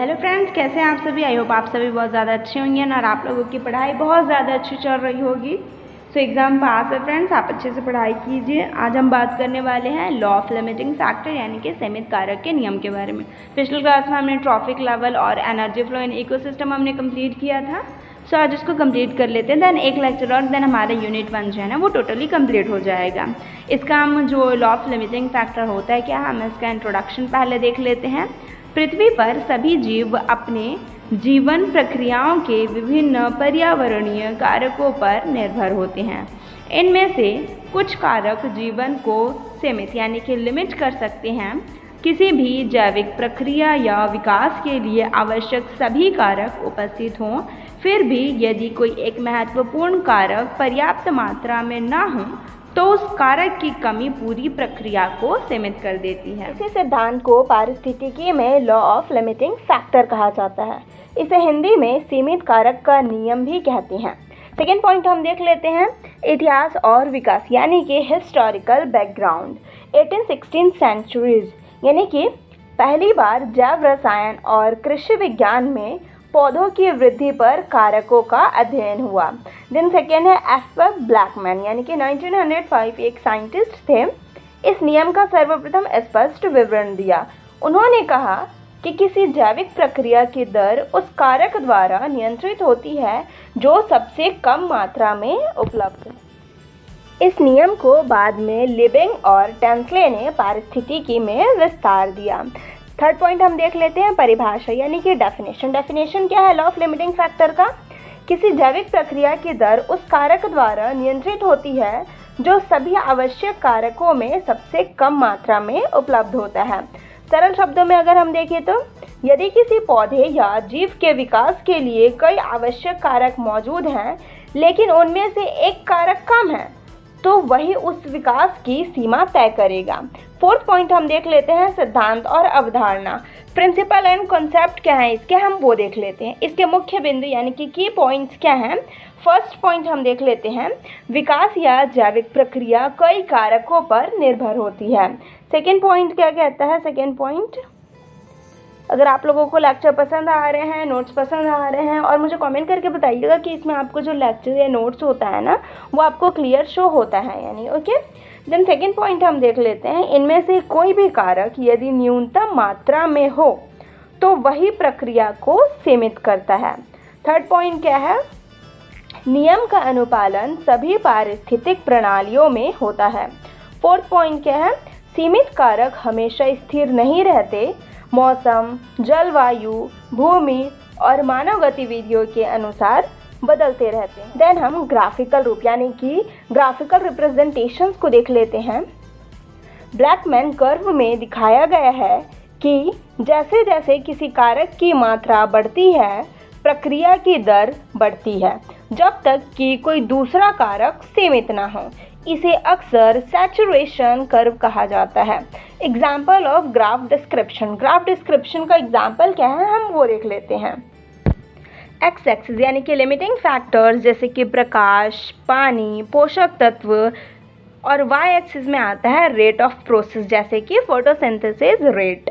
Hello friends, कैसे हैं आप सभी। आई होप आप सभी बहुत ज़्यादा अच्छे होंगे और आप लोगों की पढ़ाई बहुत ज़्यादा अच्छी चल रही होगी। सो एग्ज़ाम पास है फ्रेंड्स, आप अच्छे से पढ़ाई कीजिए। आज हम बात करने वाले हैं लॉ ऑफ लिमिटिंग फैक्टर यानी कि सीमित कारक के नियम के बारे में। पिछले क्लास में हमने ट्रॉफिक लेवल और एनर्जी फ्लो इन इकोसिस्टम हमने कंप्लीट किया था। सो आज इसको कंप्लीट कर लेते हैं, देन एक लेक्चर और देन हमारा यूनिट 1 जो है ना वो टोटली कंप्लीट हो जाएगा। इसका हम जो लॉ ऑफ लिमिटिंग फैक्टर होता है क्या, हम इसका इंट्रोडक्शन पहले देख लेते हैं। पृथ्वी पर सभी जीव अपने जीवन प्रक्रियाओं के विभिन्न पर्यावरणीय कारकों पर निर्भर होते हैं। इनमें से कुछ कारक जीवन को सीमित यानी कि लिमिट कर सकते हैं। किसी भी जैविक प्रक्रिया या विकास के लिए आवश्यक सभी कारक उपस्थित हों, फिर भी यदि कोई एक महत्वपूर्ण कारक पर्याप्त मात्रा में न हो तो उस कारक की कमी पूरी प्रक्रिया को सीमित कर देती है। इसी सिद्धांत को पारिस्थितिकी में लॉ ऑफ लिमिटिंग फैक्टर कहा जाता है। इसे हिंदी में सीमित कारक का नियम भी कहते हैं। सेकेंड पॉइंट हम देख लेते हैं, इतिहास और विकास यानी कि हिस्टोरिकल बैकग्राउंड। 18-16 सेंचुरीज यानी कि पहली बार जैव रसायन और कृषि विज्ञान में पौधों की वृद्धि पर कारकों का अध्ययन हुआ। देन सेकेंड है एफ ब्लैकमैन यानी कि 1905 एक साइंटिस्ट थे। इस नियम का सर्वप्रथम स्पष्ट विवरण दिया। उन्होंने कहा कि किसी जैविक प्रक्रिया की दर उस कारक द्वारा नियंत्रित होती है जो सबसे कम मात्रा में उपलब्ध है। इस नियम को बाद में लिबिंग और टेंसले ने पारिस्थितिकी में विस्तार दिया। थर्ड पॉइंट हम देख लेते हैं, परिभाषा यानी कि डेफिनेशन। डेफिनेशन क्या है लॉ ऑफ लिमिटिंग फैक्टर का? किसी जैविक प्रक्रिया की दर उस कारक द्वारा नियंत्रित होती है जो सभी आवश्यक कारकों में सबसे कम मात्रा में उपलब्ध होता है। सरल शब्दों में अगर हम देखें तो यदि किसी पौधे या जीव के विकास के लिए कई आवश्यक कारक मौजूद हैं लेकिन उनमें से एक कारक कम है तो वही उस विकास की सीमा तय करेगा। फोर्थ पॉइंट हम देख लेते हैं, सिद्धांत और अवधारणा। प्रिंसिपल एंड कॉन्सेप्ट क्या है इसके, हम वो देख लेते हैं। इसके मुख्य बिंदु यानी कि की पॉइंट्स क्या हैं। फर्स्ट पॉइंट हम देख लेते हैं, विकास या जैविक प्रक्रिया कई कारकों पर निर्भर होती है। सेकेंड पॉइंट क्या कहता है, सेकेंड पॉइंट, अगर आप लोगों को लेक्चर पसंद आ रहे हैं, नोट्स पसंद आ रहे हैं और मुझे कमेंट करके बताइएगा कि इसमें आपको जो लेक्चर या नोट्स होता है ना वो आपको क्लियर शो होता है यानी ओके। देन सेकेंड पॉइंट हम देख लेते हैं, इनमें से कोई भी कारक यदि न्यूनतम मात्रा में हो तो वही प्रक्रिया को सीमित करता है। थर्ड पॉइंट क्या है, नियम का अनुपालन सभी पारिस्थितिक प्रणालियों में होता है। फोर्थ पॉइंट क्या है, सीमित कारक हमेशा स्थिर नहीं रहते, मौसम, जलवायु, भूमि और मानव गतिविधियों के अनुसार बदलते रहते हैं। देन हम ग्राफिकल रूप यानी कि ग्राफिकल रिप्रेजेंटेशंस को देख लेते हैं। ब्लैकमैन कर्व में दिखाया गया है कि जैसे जैसे किसी कारक की मात्रा बढ़ती है प्रक्रिया की दर बढ़ती है जब तक कि कोई दूसरा कारक सीमित ना हो। इसे अक्सर सैचुरेशन कर्व कहा जाता है। Example of graph description. Graph description का एग्जाम्पल क्या है, हम वो देख लेते हैं। एक्स एक्सिस यानी कि लिमिटिंग फैक्टर्स जैसे कि प्रकाश, पानी, पोषक तत्व, और वाई एक्सिस में आता है रेट ऑफ प्रोसेस जैसे कि फोटोसिंथेसिस रेट।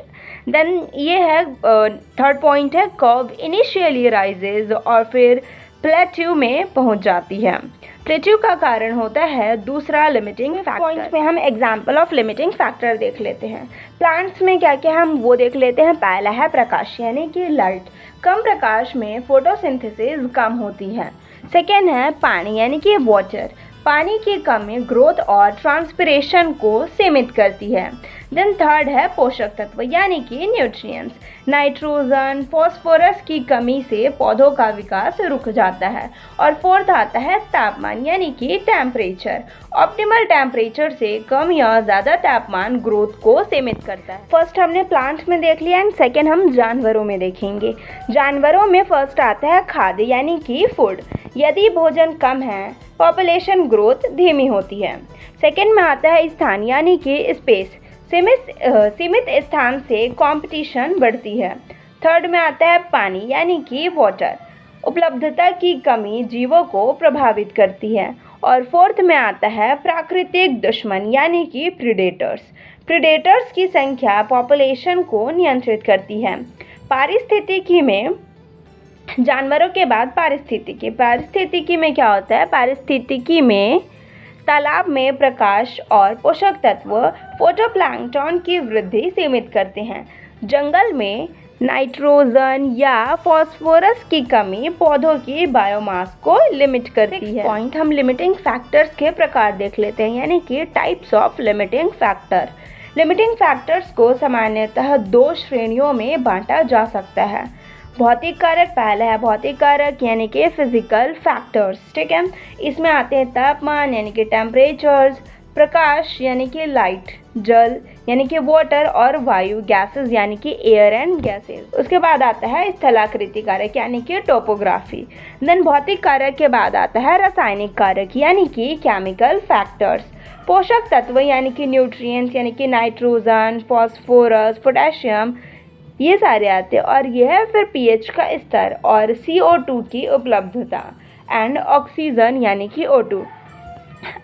देन ये है थर्ड पॉइंट है, कर्व इनिशियली राइजेज और फिर प्लेट्यू में पहुंच जाती है। प्लेट्यू का कारण होता है दूसरा लिमिटिंग फैक्टर। पॉइंट में हम एग्जांपल ऑफ लिमिटिंग फैक्टर देख लेते हैं। प्लांट्स में क्या क्या हम वो देख लेते हैं। पहला है प्रकाश यानी कि लाइट, कम प्रकाश में फोटोसिंथेसिस कम होती है। सेकेंड है पानी यानी कि वाटर, पानी की कमी ग्रोथ और ट्रांसपिरेशन को सीमित करती है। देन थर्ड है पोषक तत्व यानी कि न्यूट्रिएंट्स, नाइट्रोजन, फास्फोरस की कमी से पौधों का विकास रुक जाता है। और फोर्थ आता है तापमान यानी कि टेम्परेचर, ऑप्टिमल टेम्परेचर से कम या ज़्यादा तापमान ग्रोथ को सीमित करता है। फर्स्ट हमने प्लांट्स में देख लिया एंड सेकेंड हम जानवरों में देखेंगे। जानवरों में फर्स्ट आता है खाद्य यानी कि फूड, यदि भोजन कम है पॉपुलेशन ग्रोथ धीमी होती है। सेकेंड में आता है स्थान यानी कि स्पेस, सीमित स्थान से कंपटीशन बढ़ती है। थर्ड में आता है पानी यानी कि वाटर, उपलब्धता की कमी जीवों को प्रभावित करती है। और फोर्थ में आता है प्राकृतिक दुश्मन यानी कि प्रीडेटर्स, प्रीडेटर्स की संख्या पॉपुलेशन को नियंत्रित करती है। पारिस्थितिकी में जानवरों के बाद पारिस्थितिकी में क्या होता है? पारिस्थितिकी में तालाब में प्रकाश और पोषक तत्व फोटोप्लैंक्टन की वृद्धि सीमित करते हैं। जंगल में नाइट्रोजन या फास्फोरस की कमी पौधों की बायोमास को लिमिट करती है। पॉइंट हम लिमिटिंग फैक्टर्स के प्रकार देख लेते हैं, यानी कि types of limiting factor. Limiting factors को सामान्यतः 2 श्रेणियों में बांटा जा सकता है। भौतिक कारक, पहला है भौतिक कारक यानी कि फिजिकल फैक्टर्स, ठीक है। इसमें आते हैं तापमान यानी कि टेम्परेचर्स, प्रकाश यानी कि लाइट, जल यानी कि वाटर और वायु गैसेस यानी कि एयर एंड गैसेस। उसके बाद आता है स्थलाकृति कारक यानी कि टोपोग्राफी। देन भौतिक कारक के बाद आता है रासायनिक कारक यानी कि केमिकल फैक्टर्स। पोषक तत्व यानी कि न्यूट्रिएंट्स यानी कि नाइट्रोजन, फास्फोरस, पोटेशियम, ये सारे आते हैं। और यह है फिर पीएच का स्तर और CO2 की उपलब्धता एंड ऑक्सीजन यानी कि O2।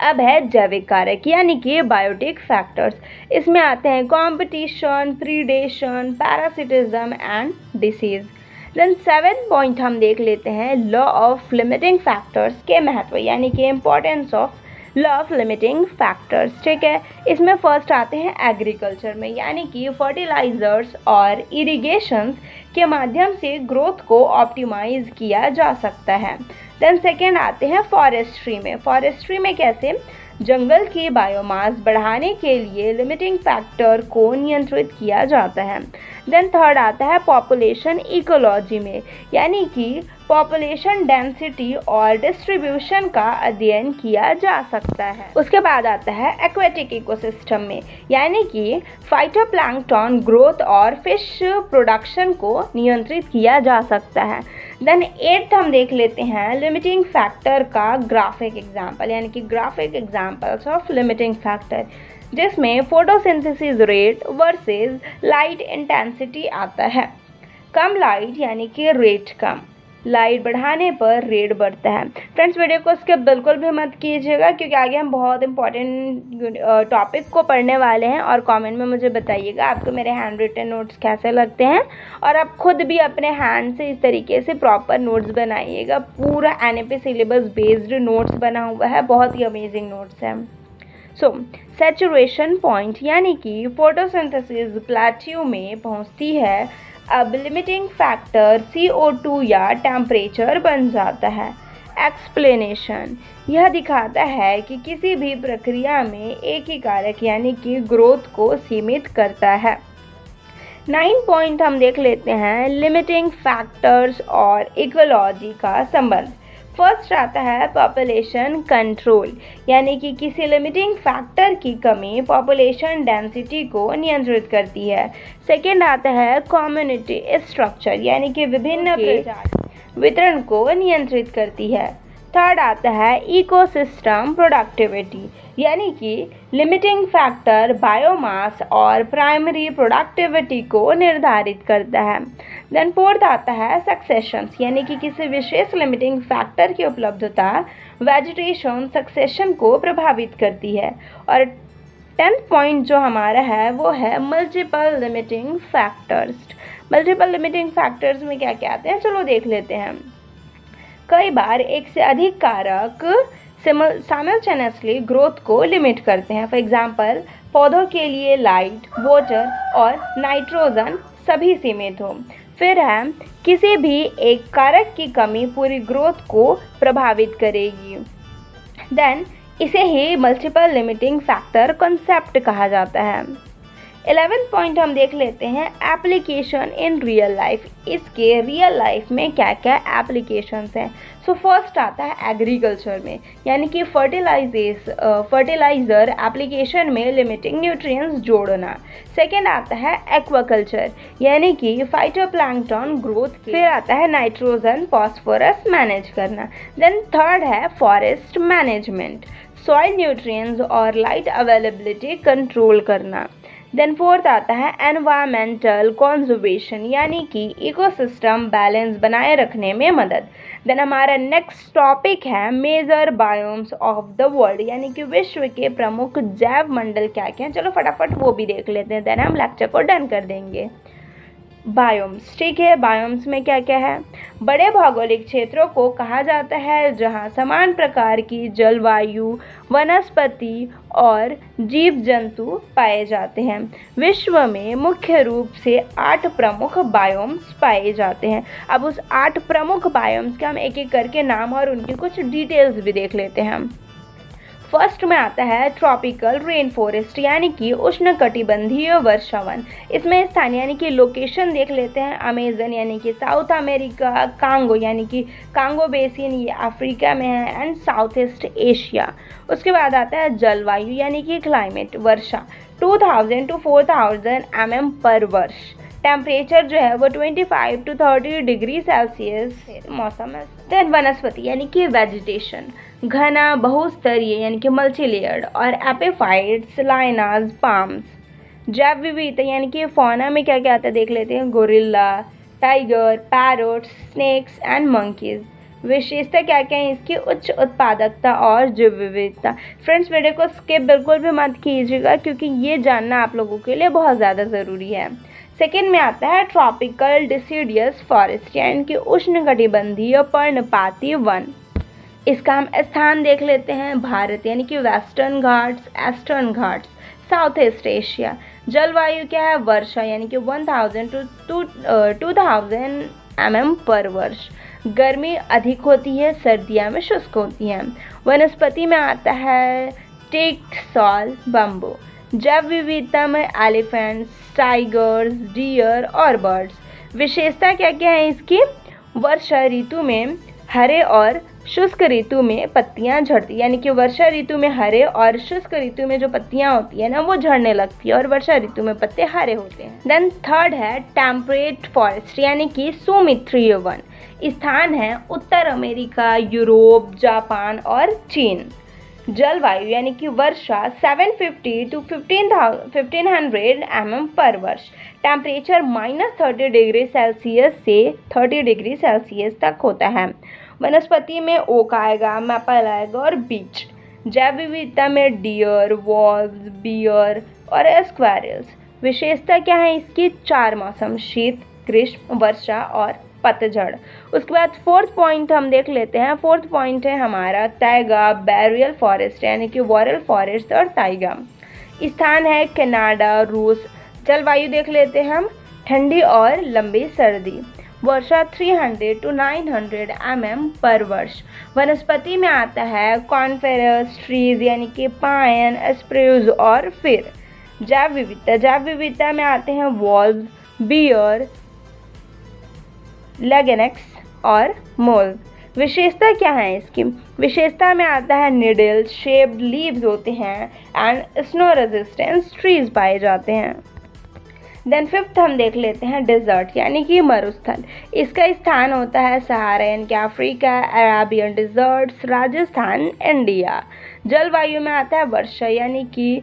अब है जैविक कारक यानी कि बायोटिक फैक्टर्स। इसमें आते हैं competition, predation, parasitism and disease. Then 7th point हम देख लेते हैं लॉ ऑफ लिमिटिंग फैक्टर्स के महत्व यानी कि importance of law of limiting factors, ठीक है। इसमें फर्स्ट आते हैं एग्रीकल्चर में, यानी कि फर्टिलाइजर्स और इरिगेशंस के माध्यम से ग्रोथ को ऑप्टिमाइज किया जा सकता है। देन सेकेंड आते हैं फॉरेस्ट्री में। फॉरेस्ट्री में कैसे? जंगल की बायोमास बढ़ाने के लिए लिमिटिंग फैक्टर को नियंत्रित किया जाता है। देन थर्ड आता है पॉपुलेशन इकोलॉजी में, यानी कि पॉपुलेशन डेंसिटी और डिस्ट्रीब्यूशन का अध्ययन किया जा सकता है। उसके बाद आता है एक्वेटिक इकोसिस्टम में, यानी कि फाइटोप्लैंक्टन ग्रोथ और फिश प्रोडक्शन को नियंत्रित किया जा सकता है। देन 8th हम देख लेते हैं लिमिटिंग फैक्टर का ग्राफिक एग्जाम्पल, यानी कि graphic examples of limiting factor, जिसमें photosynthesis rate versus light intensity आता है। कम लाइट यानी कि रेट कम, लाइट बढ़ाने पर रेट बढ़ता है। फ्रेंड्स, वीडियो को स्किप बिल्कुल भी मत कीजिएगा, क्योंकि आगे हम बहुत इंपॉर्टेंट टॉपिक को पढ़ने वाले हैं। और कमेंट में मुझे बताइएगा आपको मेरे हैंड रिटन नोट्स कैसे लगते हैं, और आप खुद भी अपने हैंड से इस तरीके से प्रॉपर नोट्स बनाइएगा। पूरा NAP सिलेबस बेस्ड नोट्स बना हुआ है, बहुत ही अमेजिंग नोट्स हैं। सैचुरेशन पॉइंट यानी कि फोटोसिंथेसिस प्लेट्यू में पहुंचती है, अब लिमिटिंग फैक्टर CO2 या टेम्परेचर बन जाता है। एक्सप्लेनेशन, यह दिखाता है कि किसी भी प्रक्रिया में एक ही कारक यानी कि ग्रोथ को सीमित करता है। 9 पॉइंट हम देख लेते हैं लिमिटिंग फैक्टर्स और इकोलॉजी का संबंध। फर्स्ट आता है पॉपुलेशन कंट्रोल, यानी कि किसी लिमिटिंग फैक्टर की कमी पॉपुलेशन डेंसिटी को नियंत्रित करती है। सेकेंड आता है कम्युनिटी स्ट्रक्चर, यानी कि विभिन्न वितरण को नियंत्रित करती है। थर्ड आता है इकोसिस्टम प्रोडक्टिविटी, यानी कि लिमिटिंग फैक्टर बायोमास और प्राइमरी प्रोडक्टिविटी को निर्धारित करता है। देन फोर्थ आता है सक्सेशंस, यानी कि किसी विशेष लिमिटिंग फैक्टर की उपलब्धता वेजिटेशन सक्सेशन को प्रभावित करती है। और 10th पॉइंट जो हमारा है वो है multiple limiting factors. Multiple limiting factors में क्या क्या आते हैं, चलो देख लेते हैं। कई बार एक से अधिक कारक साइमल्टेनियसली ग्रोथ को लिमिट करते हैं। फॉर एग्जांपल, पौधों के लिए लाइट, वाटर और नाइट्रोजन सभी सीमित हो। फिर है किसी भी एक कारक की कमी पूरी ग्रोथ को प्रभावित करेगी। देन इसे ही मल्टीपल लिमिटिंग फैक्टर कॉन्सेप्ट कहा जाता है। 11th पॉइंट हम देख लेते हैं एप्लीकेशन इन रियल लाइफ। इसके रियल लाइफ में क्या क्या एप्लीकेशंस हैं। सो फर्स्ट आता है एग्रीकल्चर में, यानी कि फर्टिलाइजर एप्लीकेशन में लिमिटिंग न्यूट्रिएंट्स जोड़ना। सेकेंड आता है एक्वाकल्चर, यानी कि फाइटोप्लैंक्टन ग्रोथ। फिर आता है नाइट्रोजन फॉस्फोरस मैनेज करना। देन थर्ड है फॉरेस्ट मैनेजमेंट, सॉइल न्यूट्रिएंट्स और लाइट अवेलेबिलिटी कंट्रोल करना। देन फोर्थ आता है एनवायरमेंटल कंजर्वेशन, यानी कि इकोसिस्टम बैलेंस बनाए रखने में मदद। देन हमारा नेक्स्ट टॉपिक है major biomes of the world, यानी कि विश्व के प्रमुख जैव मंडल क्या क्या हैं। चलो फटाफट वो भी देख लेते हैं, देन हम लेक्चर को डन कर देंगे। बायोम्स। ठीक है, बायोम्स में क्या क्या है? बड़े भौगोलिक क्षेत्रों को कहा जाता है जहां समान प्रकार की जलवायु, वनस्पति और जीव जंतु पाए जाते हैं। विश्व में मुख्य रूप से 8 प्रमुख बायोम्स पाए जाते हैं। अब उस 8 प्रमुख बायोम्स के हम एक एक करके नाम और उनकी कुछ डिटेल्स भी देख लेते हैं। फर्स्ट में आता है ट्रॉपिकल रेन फॉरेस्ट यानी कि उष्णकटिबंधीय वर्षावन। इसमें स्थान यानी कि लोकेशन देख लेते हैं। अमेजन यानी कि साउथ अमेरिका, कांगो यानी कि कांगो बेसिन ये अफ्रीका में है एंड साउथ ईस्ट एशिया। उसके बाद आता है जलवायु यानी कि क्लाइमेट, वर्षा 2000 to 4000 mm पर वर्ष। टेम्परेचर जो है वो 25 to 30 डिग्री सेल्सियस मौसम है। देन वनस्पति यानी कि वेजिटेशन, घना बहुस्तरीय यानी कि मल्टी लेयर्ड और एपिफाइट्स, लाइनास, पाम्स। जैव विविधता यानी कि फौना में क्या क्या आता है देख लेते हैं। Gorilla, tiger, parrots, snakes and monkeys. विशेषता क्या क्या है इसकी? उच्च उत्पादकता और जैव विविधता। फ्रेंड्स वीडियो को स्किप बिल्कुल भी मत कीजिएगा क्योंकि ये जानना आप लोगों के लिए बहुत ज़्यादा ज़रूरी है। सेकेंड में आता है ट्रॉपिकल डिसिडियस फॉरेस्ट यानी कि उष्णकटिबंधीय पर्णपाती वन। इसका हम स्थान देख लेते हैं। भारत यानी कि western Ghats, eastern Ghats, south east Asia. जलवायु क्या है? वर्षा यानी कि 1000 to 2000 mm पर वर्ष। गर्मी अधिक होती है, सर्दियाँ में शुष्क होती हैं। वनस्पति में आता है टीक, साल, बम्बू। जैव विविधता में एलिफेंट्स, टाइगर्स, डियर और बर्ड्स। विशेषता क्या क्या है इसकी? वर्षा ऋतु में हरे और शुष्क ऋतु में पत्तियां झड़ती यानी कि वर्षा ऋतु में हरे और शुष्क ऋतु में जो पत्तियां होती है ना वो झड़ने लगती है और वर्षा ऋतु में पत्ते हरे होते हैं। देन थर्ड है टेम्परेट फॉरेस्ट यानी कि सुमित्रीय वन। स्थान है उत्तर अमेरिका, यूरोप, जापान और चीन। जलवायु यानी कि वर्षा 750 to 1500 mm पर वर्ष। टेम्परेचर -30 डिग्री सेल्सियस से 30 डिग्री सेल्सियस तक होता है। वनस्पति में ओक आएगा, मैपल आएगा और बीच। जैव विविधता में डियर, वॉल्व्स, बियर और स्क्वायरल्स। विशेषता क्या है इसकी? 4 मौसम, शीत, ग्रीष्म, वर्षा और पतझड़। उसके बाद फोर्थ पॉइंट हम देख लेते हैं। फोर्थ पॉइंट है हमारा ताइगा, बैरियल फॉरेस्ट यानी कि वॉरल फॉरेस्ट और ताइगा। स्थान है कनाडा, रूस। जलवायु देख लेते हैं हम, ठंडी और लंबी सर्दी। वर्षा 300 to 900 mm पर वर्ष। वनस्पति में आता है कॉन्फेरस ट्रीज यानी कि पाइन, स्प्रूस और फिर। जैव विविधता में आते हैं वॉल्व, बियर, लेगेनेक्स और मोल। विशेषता क्या है इसकी? विशेषता में आता है निडल शेप्ड लीव्स होते हैं एंड स्नो रेजिस्टेंस ट्रीज पाए जाते हैं। देन फिफ्थ हम देख लेते हैं डेजर्ट यानी कि मरुस्थल। इसका स्थान होता है सहारा यानी कि Africa, Arabian deserts, Rajasthan, India. जलवायु में आता है वर्षा यानी कि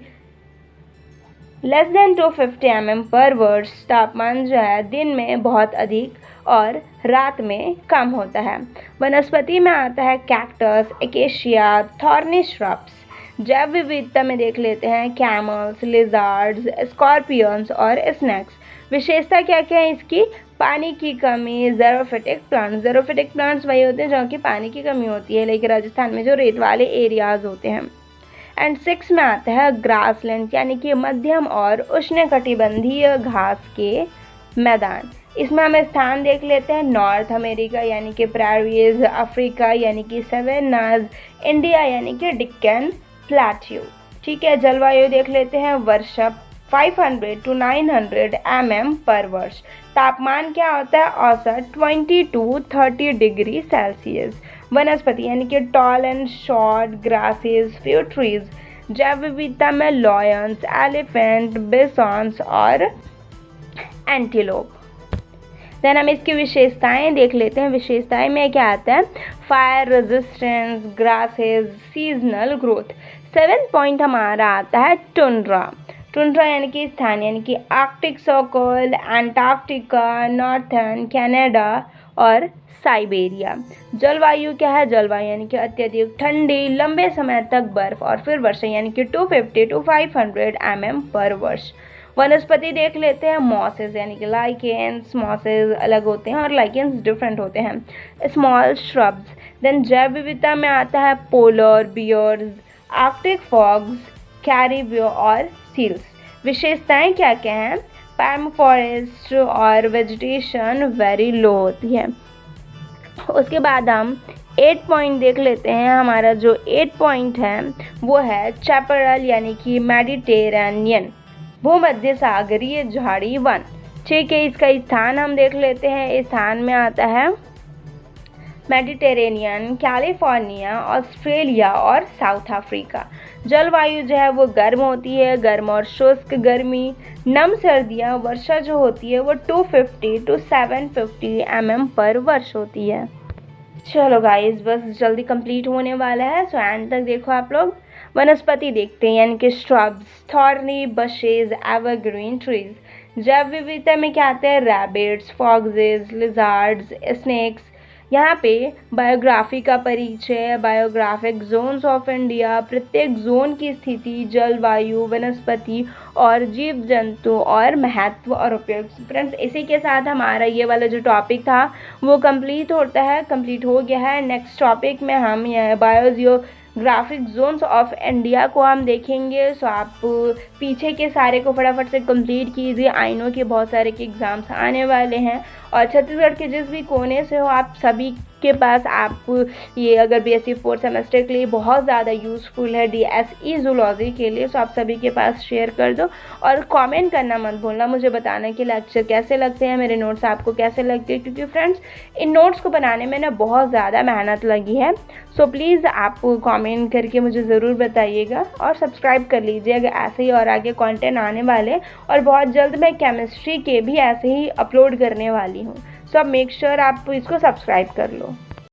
लेस देन 250 mm पर वर्ष। तापमान जो है दिन में बहुत अधिक और रात में कम होता है। वनस्पति में आता है कैक्टस, एकेशिया, थॉर्नी श्रब्स। जैव विविधता में देख लेते हैं कैमल्स, लिजार्ड्स, स्कॉर्पियंस और स्नैक्स। विशेषता क्या क्या है इसकी? पानी की कमी, ज़ेरोफिटिक प्लांट्स। ज़ेरोफिटिक प्लांट्स वही होते हैं जहाँ की पानी की कमी होती है, लेकिन राजस्थान में जो रेत वाले एरियाज होते हैं। एंड 6 में आता है ग्रासलैंड यानी कि मध्यम और उष्णकटिबंधीय घास के मैदान। इसमें हम स्थान देख लेते हैं नॉर्थ अमेरिका यानी कि प्रेरीज, अफ्रीका यानी कि सवेनाज, इंडिया यानी कि डिक्कन प्लेट्यू। ठीक है, जलवायु देख लेते हैं वर्षा 500 to 900 mm पर वर्ष। तापमान क्या होता है? औसत 20 to 30 डिग्री सेल्सियस। वनस्पति यानी कि tall and short grasses, few trees. जैव विविधता में लॉयंस, एलिफेंट, बिसॉन्स और एंटीलोप। देन हम इसकी विशेषताएं देख लेते हैं। विशेषताएं में क्या आता है? Fire resistance, grasses, seasonal growth. 7th point हमारा आता है टुंड्रा। टुंड्रा यानी कि स्थान यानी कि Arctic circle, Antarctica, northern Canada और साइबेरिया। जलवायु क्या है? जलवायु यानी कि अत्यधिक ठंडी, लंबे समय तक बर्फ और फिर वर्षा यानी कि 250 to 500 mm पर वर्ष। वनस्पति देख लेते हैं, मॉसेस यानी कि लाइकेंस, मॉसेस अलग होते हैं और लाइकेंस डिफरेंट होते हैं। Small shrubs. देन जैव विविधता में आता है पोलर बियर्स, आर्कटिक फॉग्स, कैरिबियो और सील्स। विशेषताएं क्या क्या हैं? परमाफॉरेस्ट और वेजिटेशन वेरी लो होती है। उसके बाद हम 8 पॉइंट देख लेते हैं। हमारा जो 8 पॉइंट है वो है चैपरल यानी कि मेडिटेरेनियन, भूमध्य सागरीय झाड़ी वन। ठीक है, इसका स्थान हम देख लेते हैं। स्थान में आता है मेडिटेरेनियन, कैलिफोर्निया, ऑस्ट्रेलिया और साउथ अफ्रीका। जलवायु जो है वो गर्म होती है, गर्म और शुष्क गर्मी, नम सर्दियाँ, वर्षा जो होती है वो 250 to 750 mm पर वर्ष होती है। चलो गाइस, बस जल्दी कंप्लीट होने वाला है, सो एंड तक देखो आप लोग। वनस्पति देखते हैं यानी कि shrubs, thorny bushes, evergreen trees. जैव विविधता में क्या आते हैं? Rabbits, foxes, lizards, snakes. यहाँ पे बायोग्राफी का परिचय, बायोग्राफिक जोन्स ऑफ इंडिया, प्रत्येक जोन की स्थिति, जलवायु, वनस्पति और जीव जंतु और महत्व और उपयोग। फ्रेंड्स, इसी के साथ हमारा ये वाला जो टॉपिक था वो कंप्लीट हो गया है। नेक्स्ट टॉपिक में हम यह बायोजियोग्राफिक जोन्स ऑफ इंडिया को हम देखेंगे। सो आप पीछे के सारे को फटाफट से कंप्लीट कीजिए। आई नो कि बहुत सारे के एग्ज़ाम्स आने वाले हैं और छत्तीसगढ़ के जिस भी कोने से हो आप सभी के पास आप ये अगर बीएससी 4th सेमेस्टर के लिए बहुत ज़्यादा यूज़फुल है, डीएसई जूलॉजी के लिए, तो आप सभी के पास शेयर कर दो और कमेंट करना मत भूलना, मुझे बताना कि लेक्चर कैसे लगते हैं, मेरे नोट्स आपको कैसे लगते हैं, क्योंकि फ्रेंड्स इन नोट्स को बनाने में ना बहुत ज़्यादा मेहनत लगी है। सो प्लीज़ आप कमेंट करके मुझे ज़रूर बताइएगा और सब्सक्राइब कर लीजिए अगर ऐसे ही और आगे कंटेंट आने वाले, और बहुत जल्द मैं केमिस्ट्री के भी ऐसे ही अपलोड करने वाली हूँ। सो अब मेक श्योर आप इसको सब्सक्राइब कर लो।